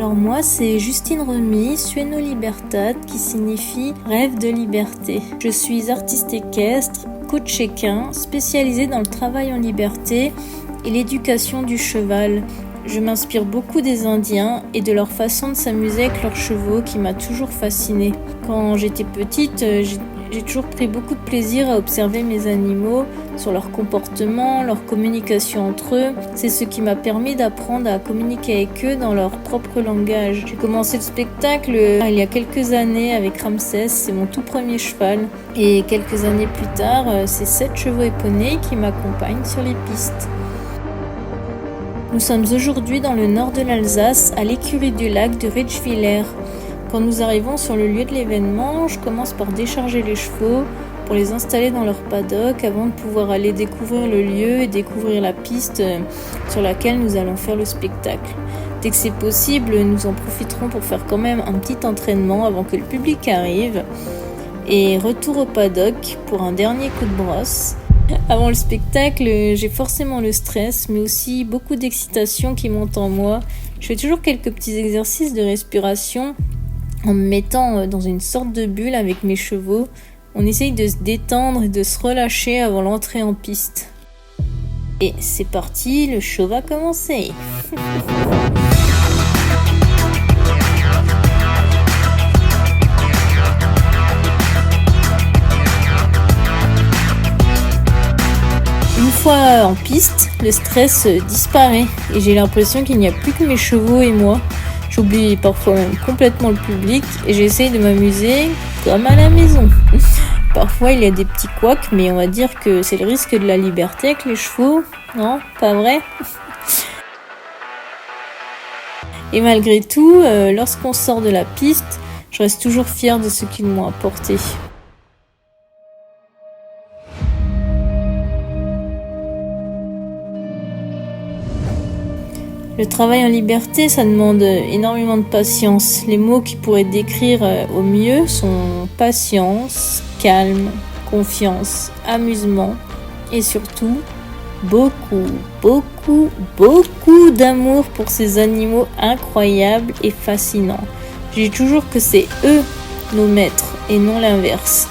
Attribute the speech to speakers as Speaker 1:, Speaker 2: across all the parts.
Speaker 1: Alors moi, c'est Justine Remy, Sueno Libertad, qui signifie rêve de liberté. Je suis artiste équestre, coach équin, spécialisée dans le travail en liberté et l'éducation du cheval. Je m'inspire beaucoup des Indiens et de leur façon de s'amuser avec leurs chevaux qui m'a toujours fascinée. Quand j'étais petite, j'ai toujours pris beaucoup de plaisir à observer mes animaux, sur leur comportement, leur communication entre eux. C'est ce qui m'a permis d'apprendre à communiquer avec eux dans leur propre langage. J'ai commencé le spectacle il y a quelques années avec Ramsès, c'est mon tout premier cheval. Et quelques années plus tard, c'est 7 chevaux éponés qui m'accompagnent sur les pistes. Nous sommes aujourd'hui dans le nord de l'Alsace, à l'écurie du lac de Ritschwiller. Quand nous arrivons sur le lieu de l'événement, je commence par décharger les chevaux pour les installer dans leur paddock avant de pouvoir aller découvrir le lieu et découvrir la piste sur laquelle nous allons faire le spectacle. Dès que c'est possible, nous en profiterons pour faire quand même un petit entraînement avant que le public arrive. Et retour au paddock pour un dernier coup de brosse. Avant le spectacle, j'ai forcément le stress, mais aussi beaucoup d'excitation qui monte en moi. Je fais toujours quelques petits exercices de respiration en me mettant dans une sorte de bulle avec mes chevaux. On essaye de se détendre et de se relâcher avant l'entrée en piste. Et c'est parti, le show va commencer. Une fois en piste, le stress disparaît et j'ai l'impression qu'il n'y a plus que mes chevaux et moi. J'oublie parfois même complètement le public et j'essaye de m'amuser comme à la maison. Parfois il y a des petits couacs, mais on va dire que c'est le risque de la liberté avec les chevaux, non? Pas vrai? Et malgré tout, lorsqu'on sort de la piste, je reste toujours fière de ce qu'ils m'ont apporté. Le travail en liberté, ça demande énormément de patience. Les mots qui pourraient décrire au mieux sont patience, calme, confiance, amusement et surtout beaucoup d'amour pour ces animaux incroyables et fascinants. Je dis toujours que c'est eux nos maîtres et non l'inverse.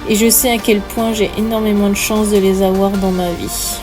Speaker 1: Et je sais à quel point j'ai énormément de chance de les avoir dans ma vie.